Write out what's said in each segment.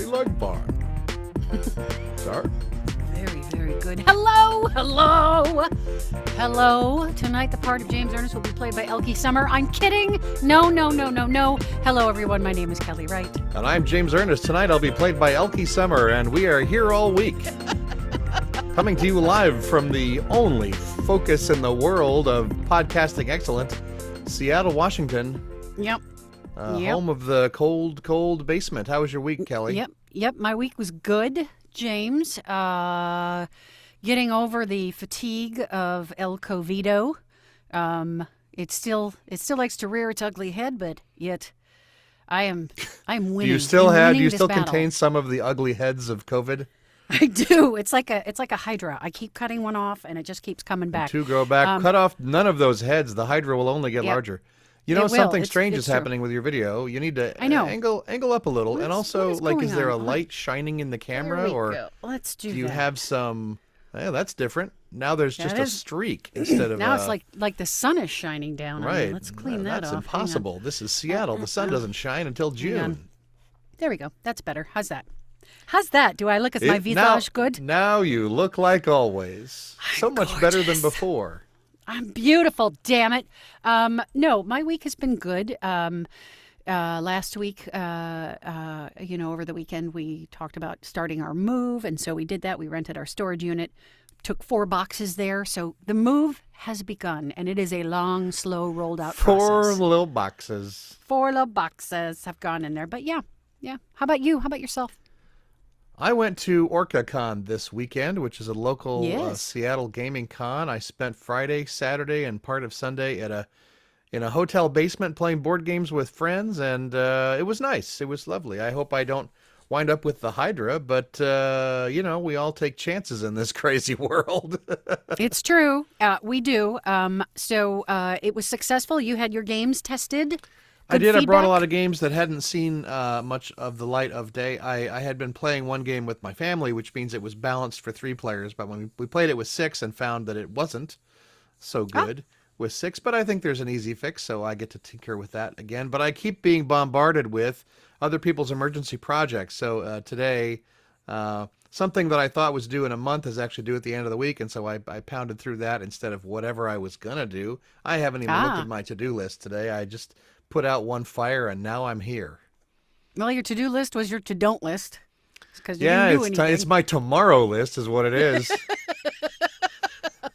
like barn. Start. Very, very good. Hello. Tonight, the part of James Ernest will be played by Elkie Summer. I'm kidding. No. Hello, everyone. My name is Kelly Wright. And I'm James Ernest. Tonight I'll be played by Elkie Summer, and we are here all week. Coming to you live from the only focus in the world of podcasting excellence, Seattle, Washington. Yep. Home of the cold basement. How was your week, Kelly? Yep. My week was good, James. Getting over the fatigue of El Covido. It still likes to rear its ugly head, but yet I'm winning. Do you still contain some of the ugly heads of COVID? I do. It's like a hydra. I keep cutting one off, and it just keeps coming back. Two grow back. Cut off none of those heads. The hydra will only get larger. You know, something strange is happening with your video. You need to angle up a little, and also, is there a light shining in the camera, or let's do you have some? Yeah, that's different. Now there's just a streak instead of now it's like the sun is shining down. Right. Let's clean that off. That's impossible. This is Seattle. The sun doesn't shine until June. There we go. That's better. How's that? Do I look at my visage good? Now you look like always. So much better than before. I'm beautiful, damn it. No, my week has been good. Last week, over the weekend, we talked about starting our move, and so we did that. We rented our storage unit, took 4 boxes there. So the move has begun, and it is a long, slow, rolled-out process. 4 little boxes. 4 little boxes have gone in there. But yeah. How about you? How about yourself? I went to OrcaCon this weekend, which is a local Seattle gaming con. I spent Friday, Saturday, and part of Sunday in a hotel basement playing board games with friends, and it was nice. It was lovely. I hope I don't wind up with the Hydra, but, we all take chances in this crazy world. It's true. We do. So it was successful. You had your games tested. I did. Feedback? I brought a lot of games that hadn't seen much of the light of day. I had been playing one game with my family, which means it was balanced for 3 players. But when we played it with 6 and found that it wasn't so good with 6. But I think there's an easy fix, so I get to tinker with that again. But I keep being bombarded with other people's emergency projects. So today, something that I thought was due in a month is actually due at the end of the week. And so I pounded through that instead of whatever I was going to do. I haven't even looked at my to-do list today. I just put out one fire, and now I'm here. Well, your to-do list was your to-don't list. It's it's my tomorrow list is what it is.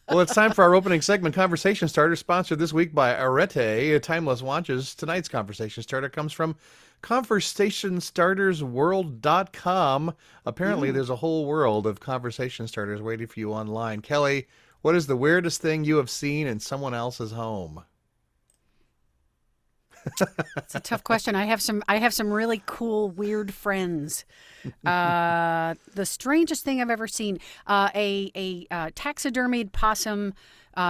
Well, it's time for our opening segment, Conversation Starter, sponsored this week by Arete, Timeless Watches. Tonight's Conversation Starter comes from ConversationStartersWorld.com. Apparently, there's a whole world of conversation starters waiting for you online. Kelly, what is the weirdest thing you have seen in someone else's home? It's a tough question. I have some really cool, weird friends. The strangest thing I've ever seen, a taxidermied possum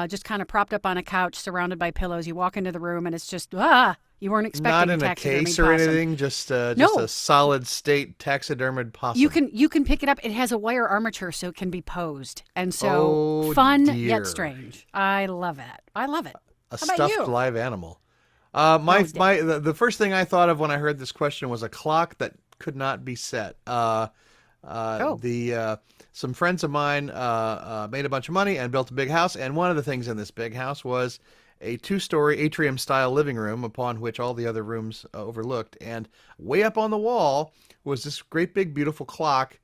just kind of propped up on a couch surrounded by pillows. You walk into the room and it's just, you weren't expecting not in a case or possum. anything, just a solid state taxidermied possum. You can pick it up. It has a wire armature so it can be posed. And so fun yet strange. I love it. A stuffed live animal. The first thing I thought of when I heard this question was a clock that could not be set. Some friends of mine made a bunch of money and built a big house, and one of the things in this big house was a 2-story atrium-style living room upon which all the other rooms overlooked. And way up on the wall was this great big beautiful clock.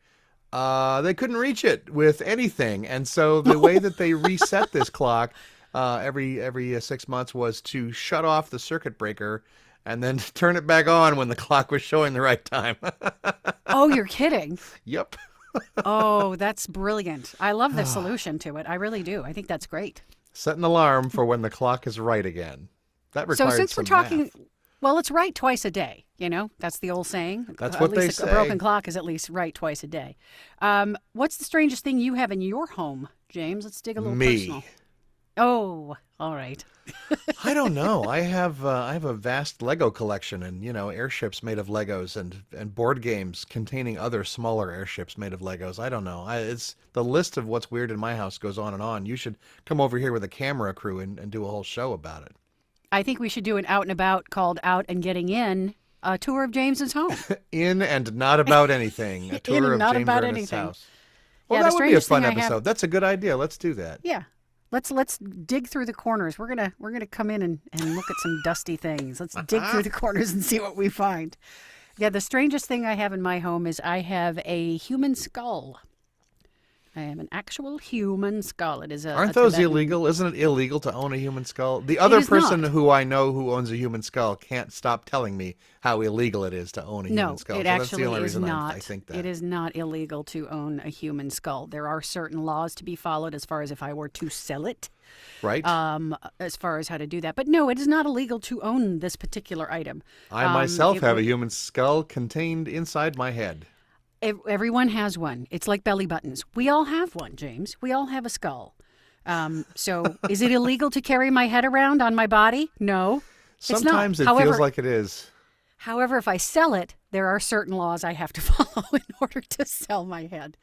They couldn't reach it with anything, and so the way that they reset this clock every 6 months was to shut off the circuit breaker and then turn it back on when the clock was showing the right time. Oh, you're kidding. Yep. Oh, that's brilliant. I love the solution to it. I really do. I think that's great. Set an alarm for when the clock is right again. That requires So since some we're talking, math. well, it's right twice a day. That's the old saying. That's what they say. A broken clock is at least right twice a day. What's the strangest thing you have in your home, James? Let's dig a little personal. Oh, all right. I don't know. I have a vast Lego collection, and airships made of Legos, and board games containing other smaller airships made of Legos. I don't know. It's the list of what's weird in my house goes on and on. You should come over here with a camera crew and do a whole show about it. I think we should do an out and about called Out and Getting In a tour of James's home. In and not about anything. A In tour and of not James about Ernest's anything. house. Well, Yeah, the that would be a strangest thing fun I have. episode. That's a good idea. Let's do that. Yeah. Let's dig through the corners. We're gonna come in and look at some dusty things. Let's dig through the corners and see what we find. Yeah, the strangest thing I have in my home is I have a human skull. I have an actual human skull. It is Aren't a those Tibetan. illegal? Isn't it illegal to own a human skull? The other is person not. who I know who owns a human skull can't stop telling me how illegal it is to own a human No, skull. it So that's the actually only is reason not. I think that. It is not illegal to own a human skull. There are certain laws to be followed as far as if I were to sell it, Right? as far as how to do that. But no, it is not illegal to own this particular item. I myself it have a would- human skull contained inside my head. Everyone has one. It's like belly buttons. We all have one, James. We all have a skull. So is it illegal to carry my head around on my body? No. It's not. Sometimes it However, feels like it is. However, if I sell it, there are certain laws I have to follow in order to sell my head.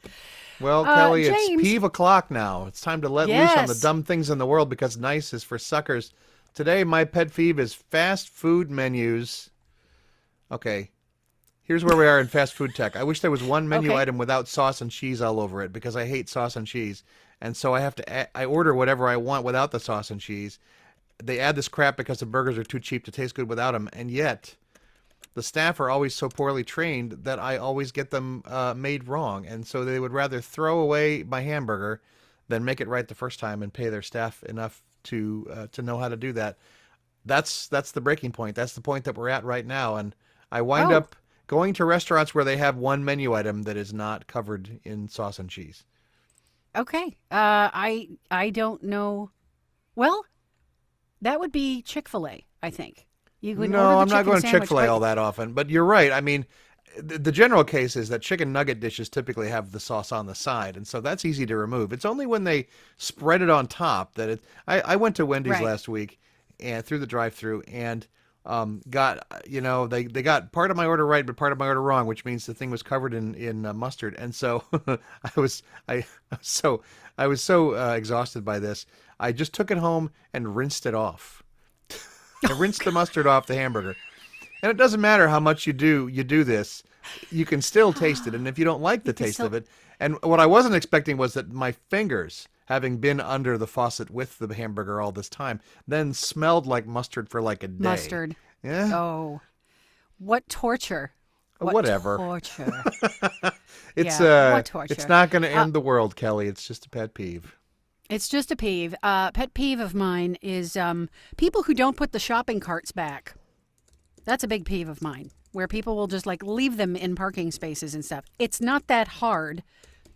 Well, Kelly, James. it's peeve o'clock now. It's time to let loose on the Yes. dumb things in the world because nice is for suckers. Today, my pet peeve is fast food menus. Okay, here's where we are in fast food tech. I wish there was one menu Okay. item without sauce and cheese all over it because I hate sauce and cheese. And so I have to I order whatever I want without the sauce and cheese. They add this crap because the burgers are too cheap to taste good without them. And yet, the staff are always so poorly trained that I always get them made wrong. And so they would rather throw away my hamburger than make it right the first time and pay their staff enough to know how to do that. That's the breaking point. That's the point that we're at right now. And I wind Oh. up going to restaurants where they have one menu item that is not covered in sauce and cheese. Okay. I don't know. Well, that would be Chick-fil-A, I think. You would order No, the I'm not chicken going to sandwich, Chick-fil-A but- all that often. But you're right. I mean, the general case is that chicken nugget dishes typically have the sauce on the side, and so that's easy to remove. It's only when they spread it on top that it. I went to Wendy's Right. last week and through the drive-through and got they got part of my order right but part of my order wrong, which means the thing was covered in mustard, and so I was so exhausted by this. I just took it home and rinsed it off. I rinsed the mustard off the hamburger. And it doesn't matter how much you do this, you can still taste it. And if you don't like the can taste still- of it, and what I wasn't expecting was that my fingers, having been under the faucet with the hamburger all this time, then smelled like mustard for like a day. Mustard. Yeah. Oh, what torture. What Whatever. torture. It's what torture. it's not going to end the world, Kelly. It's just a pet peeve. It's just a peeve. Pet peeve of mine is people who don't put the shopping carts back. That's a big peeve of mine, where people will just like leave them in parking spaces and stuff. It's not that hard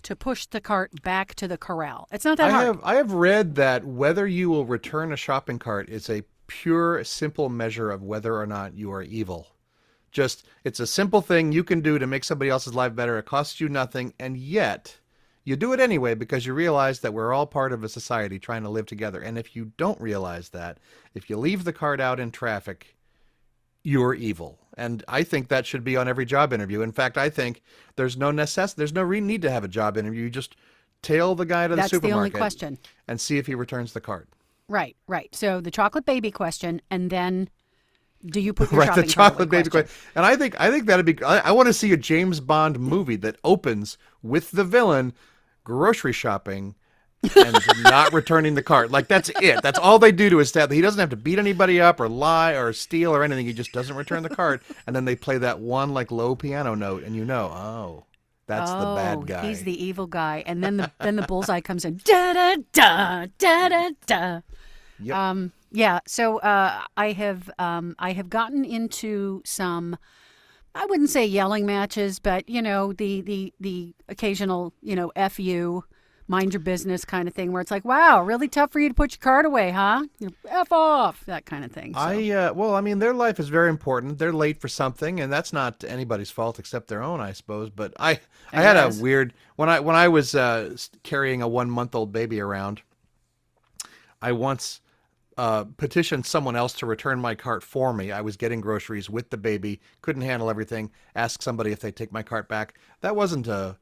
to push the cart back to the corral. It's not that hard. I have read that whether you will return a shopping cart is a pure, simple measure of whether or not you are evil. It's a simple thing you can do to make somebody else's life better. It costs you nothing, and yet you do it anyway because you realize that we're all part of a society trying to live together. And if you don't realize that, if you leave the cart out in traffic, you're evil. And I think that should be on every job interview. In fact, I think there's no need to have a job interview. You just tail the guy to the That's the only supermarket question. and see if he returns the cart. Right. So the chocolate baby question, and then do you put your Right, shopping the cart chocolate away baby question. question. And I think that'd be. I want to see a James Bond movie that opens with the villain grocery shopping and not returning the cart. Like that's it. That's all they do to establish. He doesn't have to beat anybody up or lie or steal or anything. He just doesn't return the cart, and then they play that one like low piano note, and that's the bad guy. He's the evil guy, and then the bullseye comes in. Da da da da da da. Yep. Yeah. So I have gotten into some. I wouldn't say yelling matches, but the occasional F you, mind your business kind of thing, where it's like, wow, really tough for you to put your card away, huh? F off, that kind of thing. So. Well, I mean, their life is very important. They're late for something, and that's not anybody's fault except their own, I suppose. But I had a guess. weird when I was carrying a 1-month-old baby around. I once petitioned someone else to return my cart for me. I was getting groceries with the baby, couldn't handle everything. Asked somebody if they'd take my cart back. That wasn't a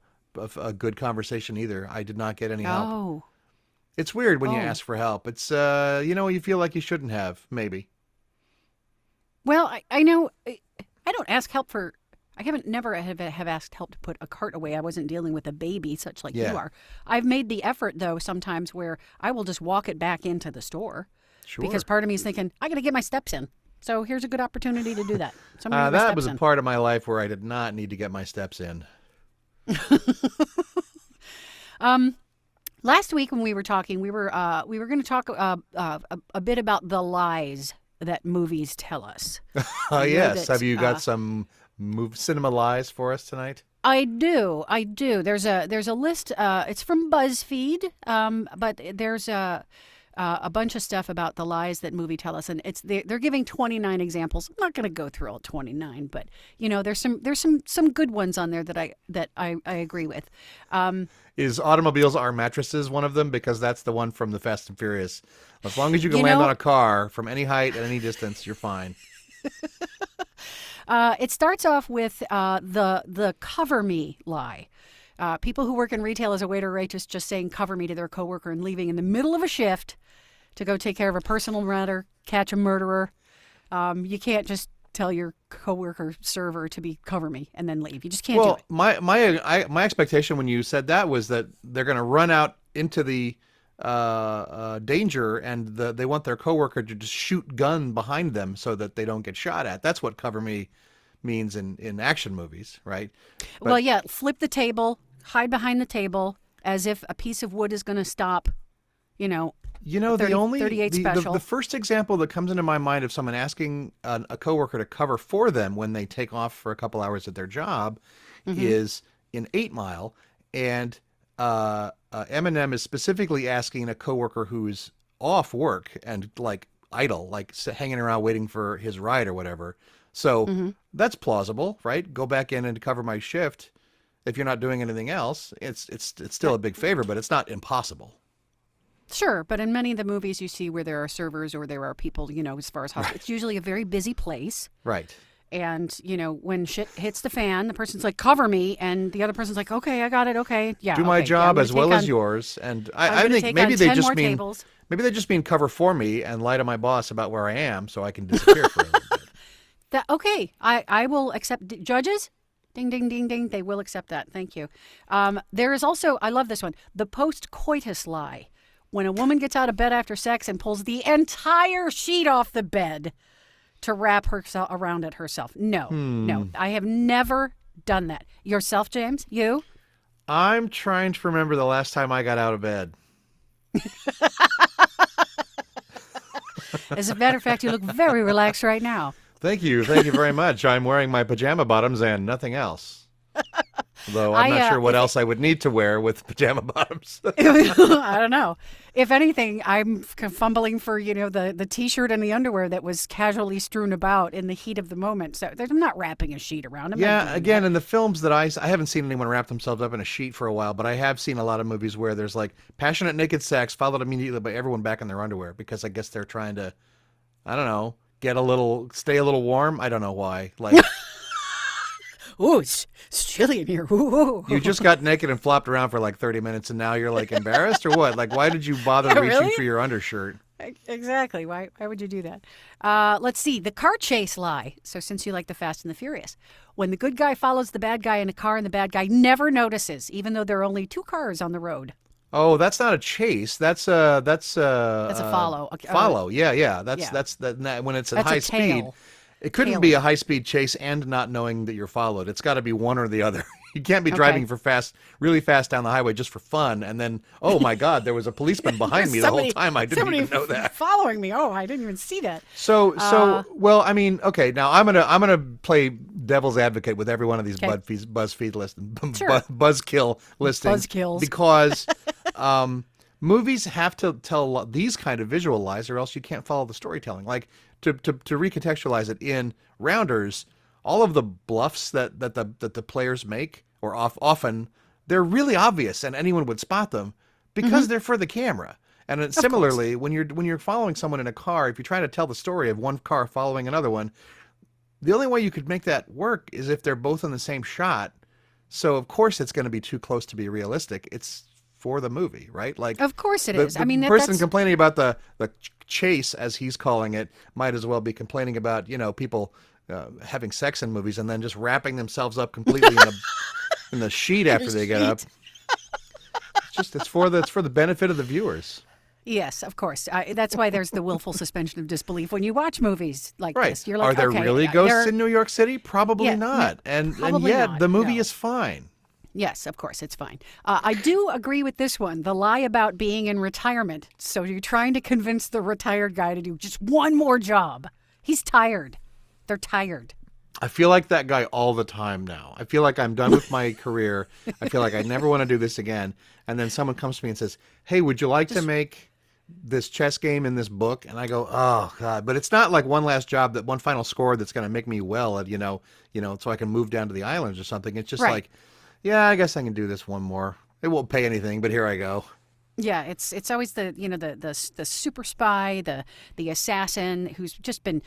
good conversation either. I did not get any help. Oh. It's weird when you Oh. ask for help. It's you feel like you shouldn't have, maybe. Well, I know I don't ask help for. I haven't never have asked help to put a cart away. I wasn't dealing with a baby, such like Yeah. you are. I've made the effort though sometimes where I will just walk it back into the store Sure. because part of me is thinking I got to get my steps in. So here's a good opportunity to do that. So I'm gonna get my That steps was a in. part of my life where I did not need to get my steps in. Last week when we were talking, we were going to talk a bit about the lies that movies tell us. Oh, I know yes. that, Have you got some cinema lies for us tonight? I do. There's a list. It's from BuzzFeed, but there's a bunch of stuff about the lies that movie tell us, and they're giving 29 examples. I'm not going to go through all 29, but there's some good ones on there that I agree with. Is automobiles are mattresses one of them? Because that's the one from the Fast and Furious. As long as you can You land know- on a car from any height at any distance, you're fine. It starts off with the cover me lie. People who work in retail as a waiter or waitress just saying cover me to their coworker and leaving in the middle of a shift to go take care of a personal matter, catch a murderer. You can't just tell your coworker server to be cover me and then leave. You just can't do it. My expectation when you said that was that they're going to run out into the danger, and they want their coworker to just shoot gun behind them so that they don't get shot at. That's what cover me means in action movies, right? But, Well, yeah, flip the table, hide behind the table as if a piece of wood is going to stop, the only 38 the special. first example that comes into my mind of someone asking a coworker to cover for them when they take off for a couple hours at their job is in 8 Mile, and Eminem is specifically asking a coworker who's off work and like idle, like hanging around waiting for his ride or whatever. So that's plausible, right? Go back in and cover my shift. If you're not doing anything else, it's still a big favor, but it's not impossible. Sure, but in many of the movies you see where there are servers or there are people, as far as hospitals, it's usually a very busy place. Right. And, when shit hits the fan, the person's like, cover me. And the other person's like, okay, I got it. Okay. Yeah. Do my okay, job yeah, as well as yours. And I think maybe they just mean tables. maybe they just mean cover for me and lie to my boss about where I am so I can disappear for a little bit. Okay. I will accept judges. Ding, ding, ding, ding. They will accept that. Thank you. There is also, I love this one, the post-coitus lie. When a woman gets out of bed after sex and pulls the entire sheet off the bed to wrap herself around it herself. No, I have never done that. Yourself, James? You? I'm trying to remember the last time I got out of bed. As a matter of fact, you look very relaxed right now. Thank you very much. I'm wearing my pajama bottoms and nothing else. Though I'm not sure what else I would need to wear with pajama bottoms. I don't know. If anything, I'm fumbling for, the T-shirt and the underwear that was casually strewn about in the heat of the moment. So I'm not wrapping a sheet around. I'm not Yeah, doing again, that. in the films that I haven't seen anyone wrap themselves up in a sheet for a while, but I have seen a lot of movies where there's like passionate naked sex followed immediately by everyone back in their underwear because I guess they're trying to, I don't know, stay a little warm. I don't know why. Like, Ooh, it's chilly in here. Ooh. you just got naked and flopped around for like 30 minutes and now you're like embarrassed or what? Like, why did you bother Yeah, reaching really? for your undershirt? Exactly. Why would you do that? Let's see. The car chase lie. So since you like the Fast and the Furious, when the good guy follows the bad guy in a car and the bad guy never notices, even though there are only 2 cars on the road. Oh, that's not a chase. That's a follow. Follow. Yeah. Yeah. That's when it's at That's a high speed. tail. It couldn't be a high speed chase and not knowing that you're followed. It's got to be one or the other. You can't be driving really fast down the highway just for fun, and then oh my God, there was a policeman behind me the whole time. I didn't even know that. Following me. Oh, I didn't even see that. So well, I mean, okay. Now I'm gonna play devil's advocate with every one of these Okay. BuzzFeed listings, Sure. Buzzkill listings, Buzzkills. because movies have to tell these kind of visual lies, or else you can't follow the storytelling. Like to recontextualize it in Rounders, all of the bluffs that the players make, or often they're really obvious and anyone would spot them because they're for the camera. And similarly, when you're following someone in a car, if you're trying to tell the story of one car following another one, the only way you could make that work is if they're both in the same shot. So of course it's going to be too close to be realistic. It's for the movie, right? Like, Of course it the, is. the I mean, person that's complaining about the chase, as he's calling it, might as well be complaining about people having sex in movies and then just wrapping themselves up completely in the sheet after they get up. It's for the benefit of the viewers. Yes, of course. That's why there's the willful suspension of disbelief when you watch movies like Right. this. You're like, are there okay, really ghosts in New York City? Probably Yeah, not. probably yet not, the movie no. is fine. Yes, of course, it's fine. I do agree with this one, the lie about being in retirement. So you're trying to convince the retired guy to do just one more job. He's tired. They're tired. I feel like that guy all the time now. I feel like I'm done with my career. I feel like I never want to do this again. And then someone comes to me and says, "Hey, would you like to make this chess game in this book?" And I go, "Oh God!" But it's not like one last job, that one final score that's going to make me well at so I can move down to the islands or something. It's just Right. like, yeah, I guess I can do this one more. It won't pay anything, but here I go. Yeah, it's always the super spy, the assassin who's just been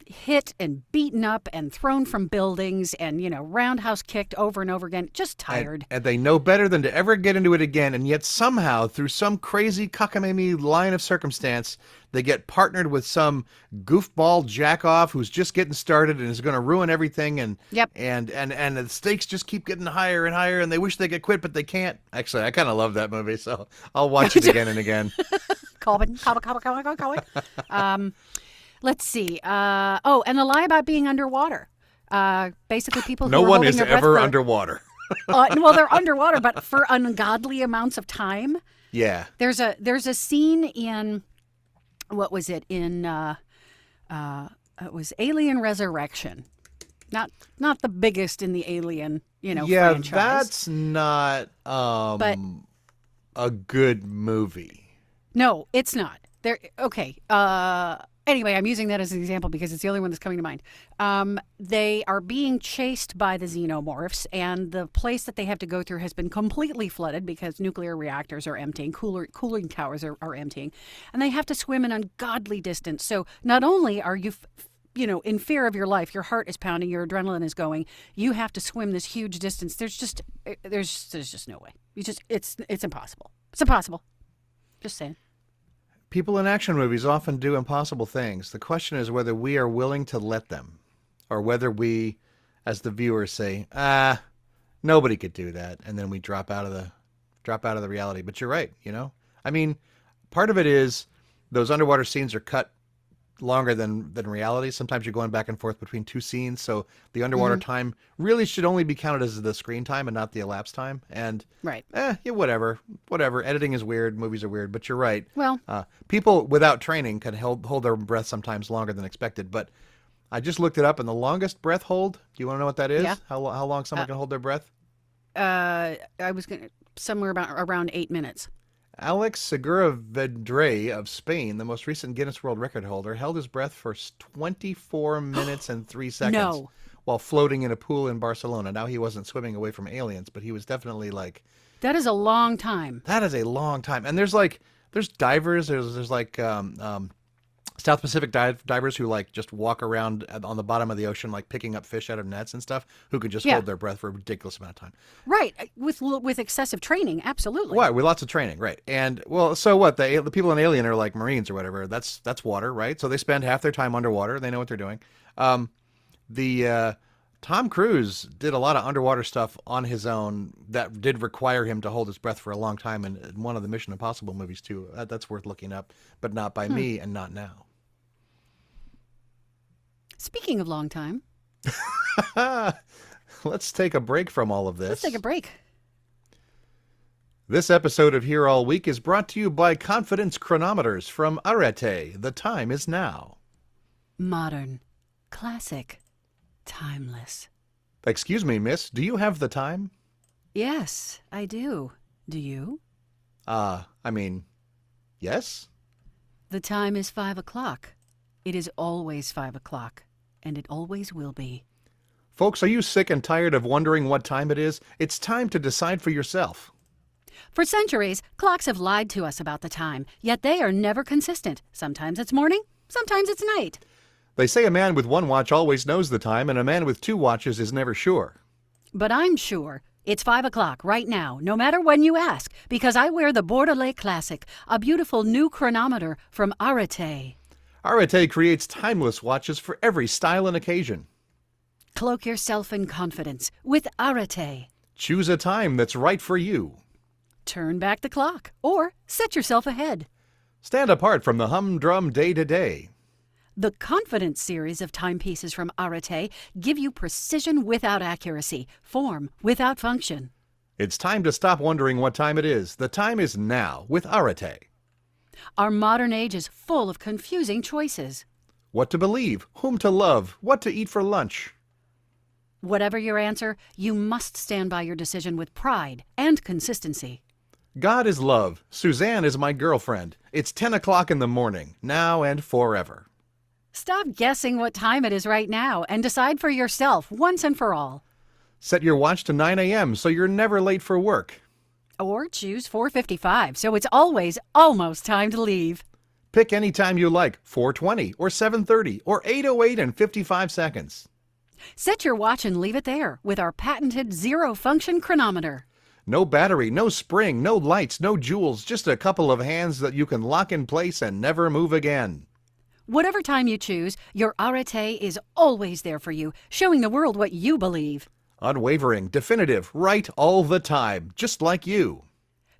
hit and beaten up and thrown from buildings and roundhouse kicked over and over again, just tired. And they know better than to ever get into it again, and yet somehow, through some crazy cockamamie line of circumstance, they get partnered with some goofball jack-off who's just getting started and is going to ruin everything, and Yep. and the stakes just keep getting higher and higher, and they wish they could quit, but they can't. Actually, I kind of love that movie, so I'll watch it again and again. Call it. Let's see. And the lie about being underwater. Basically, people who No are one holding is their breath ever for, underwater. well, they're underwater, but for ungodly amounts of time. Yeah. There's a scene in, what was it, in it was Alien Resurrection. Not the biggest in the Alien, Yeah, franchise. that's not But a good movie. no, it's not. There. Okay. Anyway, I'm using that as an example because it's the only one that's coming to mind. They are being chased by the xenomorphs, and the place that they have to go through has been completely flooded because nuclear reactors are emptying, cooling towers are emptying, and they have to swim an ungodly distance. So not only are you in fear of your life, your heart is pounding, your adrenaline is going, you have to swim this huge distance. There's just no way. It's impossible. It's impossible. Just saying. People in action movies often do impossible things. The question is whether we are willing to let them, or whether we, as the viewers, say, nobody could do that, and then we drop out of the reality. But you're right, I mean, part of it is those underwater scenes are cut longer than reality. Sometimes you're going back and forth between two scenes, so the underwater time really should only be counted as the screen time and not the elapsed time. And Right. yeah, whatever. Editing is weird, movies are weird, but you're right. Well, People without training can hold their breath sometimes longer than expected. But I just looked it up, and the longest breath hold. Do you want to know what that is? Yeah. How long someone can hold their breath? I was going to somewhere around 8 minutes. Alex Segura Vedre of Spain, the most recent Guinness World Record holder, held his breath for 24 minutes and 3 seconds No. while floating in a pool in Barcelona. Now, he wasn't swimming away from aliens, but he was definitely like... That is a long time. That is a long time. And there's divers, there's like South Pacific divers who like just walk around on the bottom of the ocean, like picking up fish out of nets and stuff, who can just Yeah. hold their breath for a ridiculous amount of time. Right. With excessive training, absolutely. Why? With lots of training, right? And well, so what? The people in Alien are like Marines or whatever. That's water, right? So they spend half their time underwater. They know what they're doing. Tom Cruise did a lot of underwater stuff on his own that did require him to hold his breath for a long time. And one of the Mission Impossible movies too. That's worth looking up, but not by me and not now. Speaking of long time, Let's take a break from all of this. let's take a break. This episode of Here All Week is brought to you by Confidence Chronometers from Arete. The time is now. Modern, classic, timeless. Excuse me, miss, do you have the time? Yes, I do. Do you? Yes? The time is 5 o'clock. It is always 5 o'clock, and it always will be. Folks, are you sick and tired of wondering what time it is? It's time to decide for yourself. For centuries, clocks have lied to us about the time, yet they are never consistent. Sometimes it's morning, sometimes it's night. They say a man with one watch always knows the time, and a man with two watches is never sure. But I'm sure it's 5 o'clock right now, no matter when you ask, because I wear the Bordelais Classic, a beautiful new chronometer from Arete. Arete creates timeless watches for every style and occasion. Cloak yourself in confidence with Arate. Choose a time that's right for you. Turn back the clock or set yourself ahead. Stand apart from the humdrum day-to-day. The Confidence series of timepieces from Arate give you precision without accuracy, form without function. It's time to stop wondering what time it is. The time is now with Arate. Our modern age is full of confusing choices. What to believe, whom to love, what to eat for lunch. Whatever your answer, you must stand by your decision with pride and consistency. God is love. Suzanne is my girlfriend. It's 10 o'clock in the morning, now and forever. Stop guessing what time it is right now and decide for yourself once and for all. Set your watch to 9 a.m. so you're never late for work. Or choose 4:55 so it's always almost time to leave. Pick any time you like, 4:20 or 7:30 or 8:08 and 55 seconds. Set your watch and leave it there with our patented zero-function chronometer. No battery, no spring, no lights, no jewels, just a couple of hands that you can lock in place and never move again. Whatever time you choose, your Arate is always there for you, showing the world what you believe. Unwavering, definitive, right all the time, just like you.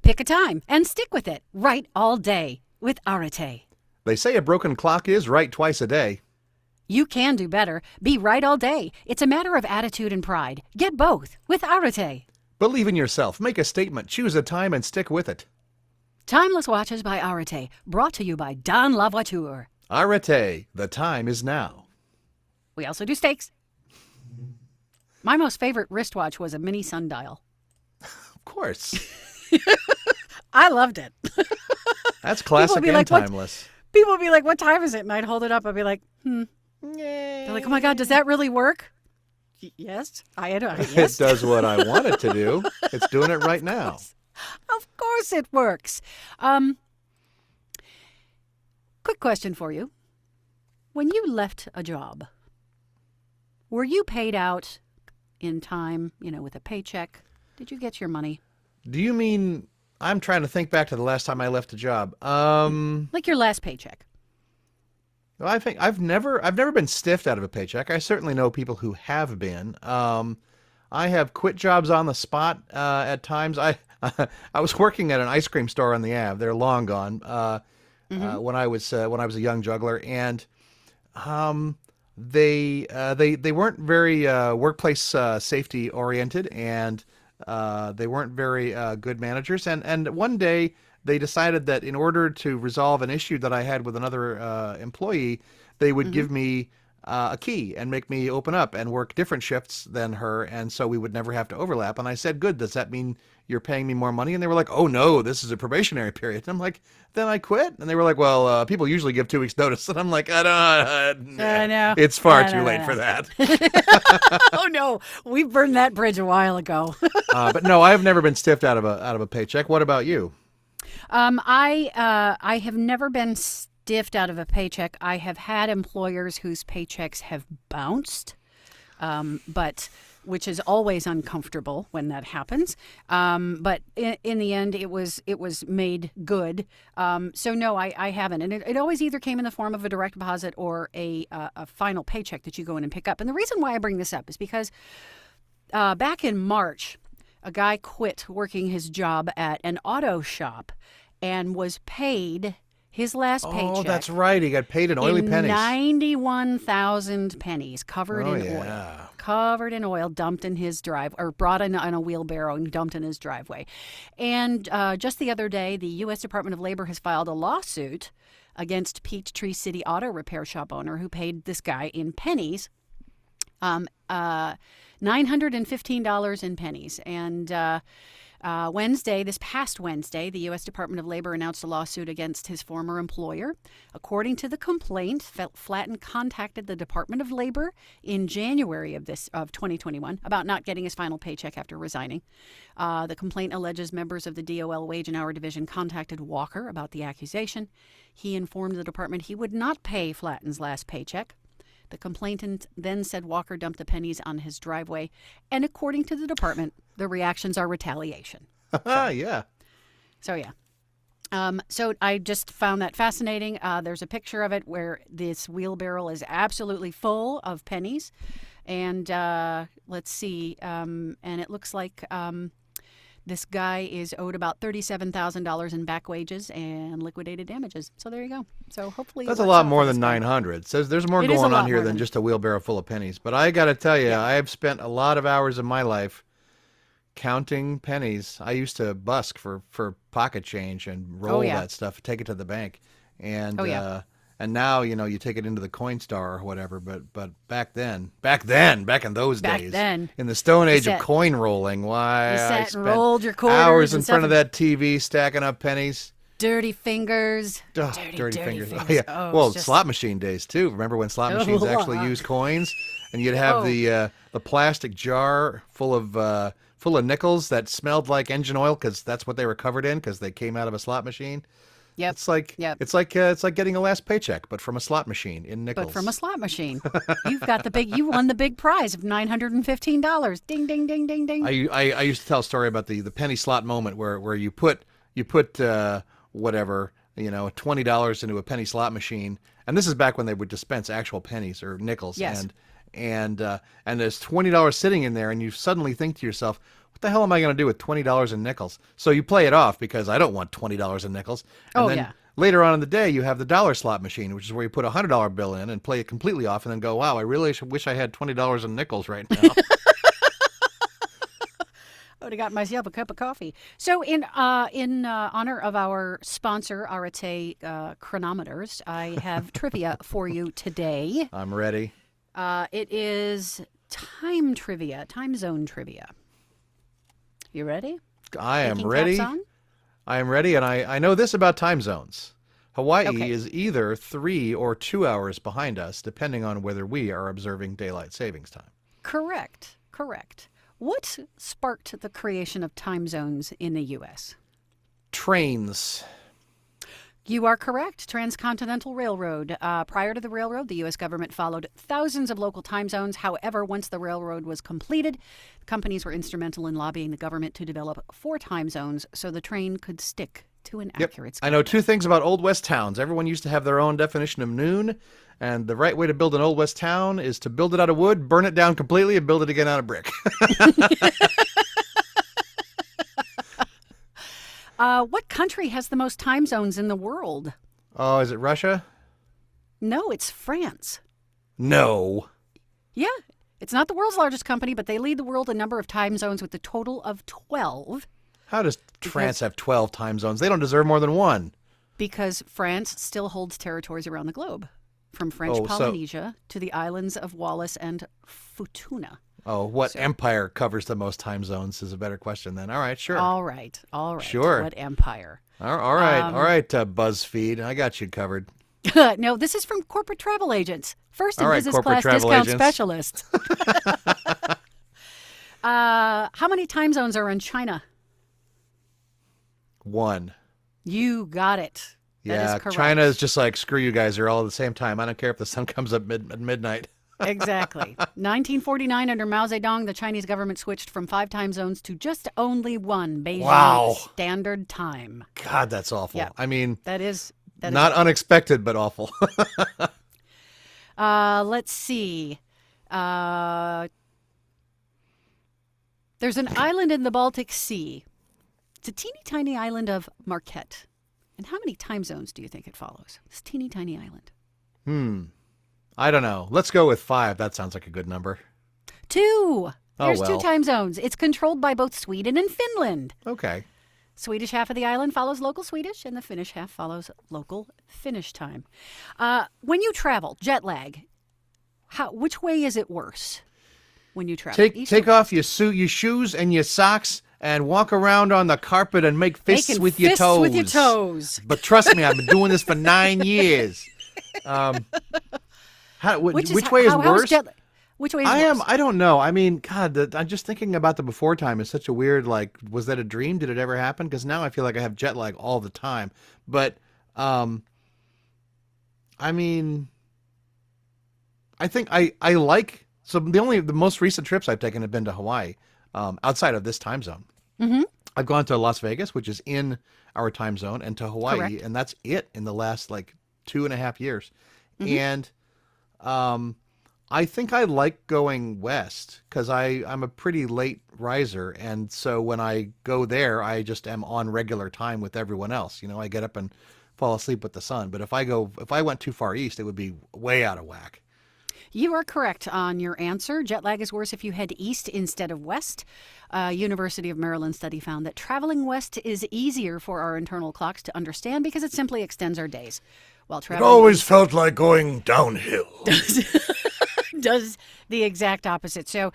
Pick a time and stick with it right all day with Arate. They say a broken clock is right twice a day. You can do better. Be right all day. It's a matter of attitude and pride. Get both with Arate. Believe in yourself, make a statement, choose a time and stick with it. Timeless Watches by Arate, brought to you by Don La Voiture. Arate, the time is now. We also do steaks. My most favorite wristwatch was a mini sundial. Of course. I loved it. That's classic and like, timeless. People would be like, what time is it? And I'd hold it up. I'd be like, They're like, oh my God, does that really work? Yes. Yes. It does what I want it to do. It's doing it right now. Of course it works. Quick question for you. When you left a job, were you paid out in time, with a paycheck? Did you get your money? Do you mean, I'm trying to think back to the last time I left a job. Like your last paycheck. Well, I think I've never been stiffed out of a paycheck. I certainly know people who have been. I have quit jobs on the spot at times. I was working at an ice cream store on the Ave. They're long gone. When I was a young juggler, and they weren't very workplace safety oriented, and they weren't very good managers. And one day they decided that in order to resolve an issue that I had with another employee, they would give me a key and make me open up and work different shifts than her, and so we would never have to overlap. And I said, good, does that mean you're paying me more money? And they were like, oh no, this is a probationary period. And I'm like, then I quit. And they were like, well, people usually give 2 weeks notice. And I'm like, I know. It's far too late for that. Oh no, we burned that bridge a while ago. But no, I've never been stiffed out of a paycheck. What about you? I have never been stiffed out of a paycheck. I have had employers whose paychecks have bounced, but which is always uncomfortable when that happens. But in the end, it was made good. So no, I haven't, and it always either came in the form of a direct deposit or a final paycheck that you go in and pick up. And the reason why I bring this up is because back in March, a guy quit working his job at an auto shop and was paid his last paycheck. Oh, that's right. He got paid in oily pennies. 91,000 pennies covered in oil. Covered in oil, dumped in his drive, or brought in on a wheelbarrow and dumped in his driveway. And just the other day, the U.S. Department of Labor has filed a lawsuit against Peachtree City auto repair shop owner who paid this guy in pennies. $915 in pennies. And this past Wednesday, the U.S. Department of Labor announced a lawsuit against his former employer. According to the complaint, Flatten contacted the Department of Labor in January of 2021 about not getting his final paycheck after resigning. The complaint alleges members of the DOL Wage and Hour Division contacted Walker about the accusation. He informed the department he would not pay Flatten's last paycheck. The complainant then said Walker dumped the pennies on his driveway, and according to the department, the reactions are retaliation. Yeah. So, yeah. So I just found that fascinating. There's a picture of it where this wheelbarrow is absolutely full of pennies, And let's see. And it looks like this guy is owed about $37,000 in back wages and liquidated damages. So there you go. So hopefully That's it a works lot out more for than this guy. 900. Says there's more It is a going on lot here more than than. just a wheelbarrow full of pennies. But I got to tell you, Yeah. I have spent a lot of hours of my life counting pennies. I used to busk for pocket change and Oh roll yeah. that stuff, take it to the bank, and Oh yeah. uh, and now you take it into the Coinstar or whatever. But back in those Back days, then, in the Stone you Age of sat coin rolling, you why I sat and spent rolled your hours quarters in and front stuff. of that TV stacking up pennies. Dirty fingers. Ugh, Dirty fingers. Oh, fingers. yeah. Oh, Well, it's just. slot machine days too. Remember when slot machines actually Oh, used coins, and you'd have oh, the plastic jar full of nickels that smelled like engine oil because that's what they were covered in because they came out of a slot machine. yep. It's like Yep. it's like getting a last paycheck, but from a slot machine in But from a nickels. slot machine. You won the big prize of $915. Ding, ding, ding, ding, ding. I used to tell a story about the penny slot moment where you put whatever $20 into a penny slot machine, and this is back when they would dispense actual pennies or nickels, Yes. and there's $20 sitting in there, and you suddenly think to yourself, what the hell am I going to do with $20 in nickels? So you play it off because I don't want $20 in nickels, and Oh, then yeah. later on in the day you have the dollar slot machine, which is where you put a $100 bill in and play it completely off, and then go, wow, I really wish I had $20 in nickels right now. I would have got myself a cup of coffee. So, in honor of our sponsor, Arete Chronometers, I have trivia for you today. I'm ready. It is time trivia, time zone trivia. You ready? I am Thinking ready. caps on? I am ready, and I know this about time zones. Hawaii Okay. is either 3 or 2 hours behind us, depending on whether we are observing daylight savings time. Correct. Correct. What sparked the creation of time zones in the U.S.? Trains. You are correct. Transcontinental Railroad. Prior to the railroad, the U.S. government followed thousands of local time zones. However, once the railroad was completed, companies were instrumental in lobbying the government to develop 4 time zones so the train could stick to an Yep. accurate I schedule. know 2 things about Old West towns. Everyone used to have their own definition of noon, and the right way to build an Old West town is to build it out of wood, burn it down completely, and build it again out of brick. What country has the most time zones in the world? Oh, is it Russia? No, it's France. No. Yeah, it's not the world's largest company, but they lead the world in number of time zones with a total of 12 How does France have 12 time zones? They don't deserve more than one. because France still holds territories around the globe, from French Oh, so- Polynesia to the islands of Wallis and Futuna. Oh, what empire covers the most time zones is a better question then. All right, sure. All right, all right. Sure. What empire? All right, BuzzFeed. I got you covered. No, this is from corporate travel agents. First in All right, business corporate class travel discount agents. specialists. How many time zones are in China? 1. You got it. That Yeah, is correct. China is just like, screw you guys, you're all at the same time. I don't care if the sun comes up at midnight. Exactly. 1949, under Mao Zedong, the Chinese government switched from 5 time zones to just only 1, Beijing Wow. Standard Time. God, that's awful. Yeah. I mean, That is not unexpected, but awful. let's see. There's an island in the Baltic Sea. It's a teeny tiny island of Marquette. And how many time zones do you think it follows? This teeny tiny island. I don't know. Let's go with 5. That sounds like a good number. 2. Oh, There's 2 well. time zones. It's controlled by both Sweden and Finland. Okay. Swedish half of the island follows local Swedish, and the Finnish half follows local Finnish time. When you travel, jet lag, which way is it worse when you travel? Take off your suit, your shoes, and your socks, and walk around on the carpet and make fists Making with your fists toes. with your toes. But trust me, I've been doing this for 9 years. Which way is worse? Which way is worse? I don't know. I mean, God, I'm just thinking about the before time. It's such a weird, like, was that a dream? Did it ever happen? Because now I feel like I have jet lag all the time. But, I mean, I think I like, so the most recent trips I've taken have been to Hawaii, outside of this time zone. Mm-hmm. I've gone to Las Vegas, which is in our time zone, and to Hawaii, Correct. and that's it in the last, like, 2.5 years. Mm-hmm. And, I think I like going west because I'm a pretty late riser, and so when I go there, I just am on regular time with everyone else. I get up and fall asleep with the sun. But if I went too far east, it would be way out of whack. You are correct on your answer. Jet lag is worse if you head east instead of west. University of Maryland study found that traveling west is easier for our internal clocks to understand because it simply extends our days. While It traveling always felt like going downhill. does the exact opposite. So,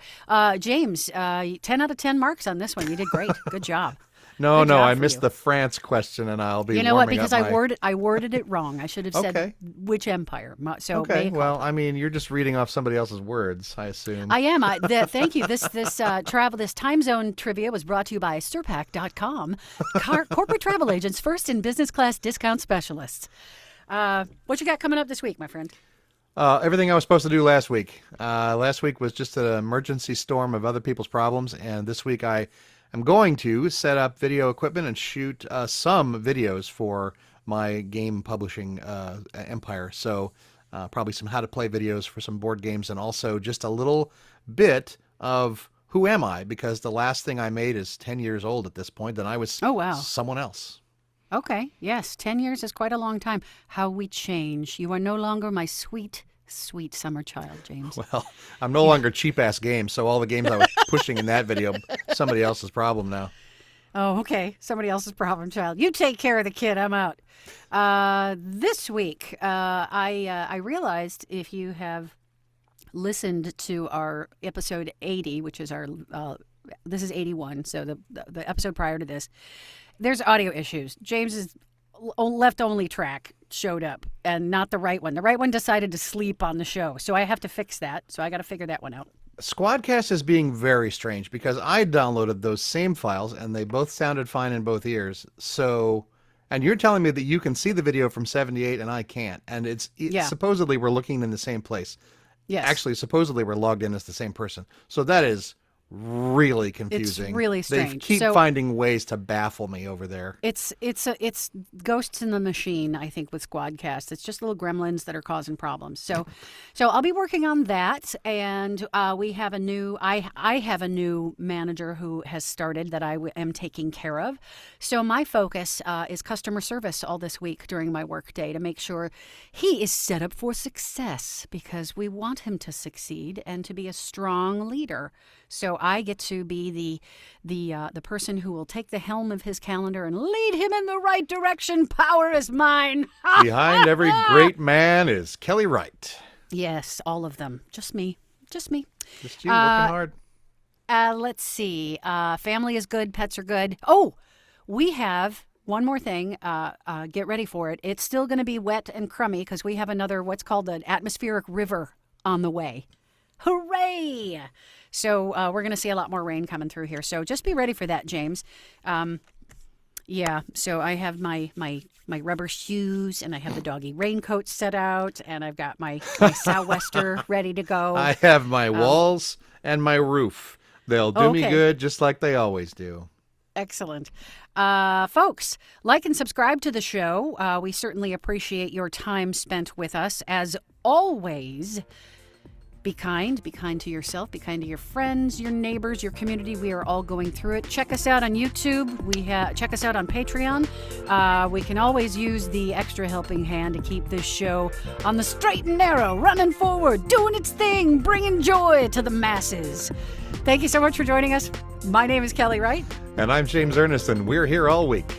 James, 10 out of 10 marks on this one. You did great. Good job. No, Good no, job I for missed you. the France question, and I'll be You know what? warming Because up I worded it wrong. I should have said Okay. which empire. So Okay, mea well, culpa. I mean, you're just reading off somebody else's words, I assume. I am. Thank you. This time zone trivia was brought to you by Stirpack.com, corporate travel agents, first and business class discount specialists. What you got coming up this week, my friend? Everything I was supposed to do last week. Last week was just an emergency storm of other people's problems, and this week I am going to set up video equipment and shoot some videos for my game publishing empire. So probably some how to play videos for some board games, and also just a little bit of who am I, because the last thing I made is 10 years old at this point, and I was Oh, wow. someone else. Okay. Yes, 10 years is quite a long time. How we change. You are no longer my sweet, sweet summer child, James. Well, I'm no longer cheap-ass games, so all the games I was pushing in that video, somebody else's problem now. Oh, okay. Somebody else's problem child. You take care of the kid. I'm out. This week, I realized if you have listened to our episode 80, which is our this is 81, so the episode prior to this, there's audio issues. James's left-only track showed up and not the right one. The right one decided to sleep on the show, so I have to fix that. So I got to figure that one out. Squadcast is being very strange because I downloaded those same files and they both sounded fine in both ears. So, and you're telling me that you can see the video from 78 and I can't. And it's Yeah. supposedly we're looking in the same place. Yes. Actually, supposedly we're logged in as the same person. So that is really confusing. really They strange. keep So- finding ways to baffle me over there. It's ghosts in the machine, I think, with Squadcast. It's just little gremlins that are causing problems. So I'll be working on that, and we have a new. I have a new manager who has started that I am taking care of. So my focus is customer service all this week during my work day to make sure he is set up for success because we want him to succeed and to be a strong leader. So I get to be the person who will take the helm of his calendar and lead him in the right direction. Power is mine. Behind every great man is Kelly Wright. Yes, all of them. Just me. Just me. Just you working hard. Let's see. Family is good. Pets are good. Oh, we have one more thing. Get ready for it. It's still going to be wet and crummy because we have another what's called an atmospheric river on the way. Hooray! So we're going to see a lot more rain coming through here. So just be ready for that, James. Yeah, so I have my rubber shoes, and I have the doggy raincoat set out, and I've got my sou'wester ready to go. I have my walls and my roof. They'll do me Okay. good just like they always do. Excellent. Folks, like and subscribe to the show. We certainly appreciate your time spent with us. As always, be kind to yourself, be kind to your friends, your neighbors, your community. We are all going through it. Check us out on YouTube. Check us out on Patreon. We can always use the extra helping hand to keep this show on the straight and narrow, running forward, doing its thing, bringing joy to the masses. Thank you so much for joining us. My name is Kelly Wright. And I'm James Ernest, and we're here all week.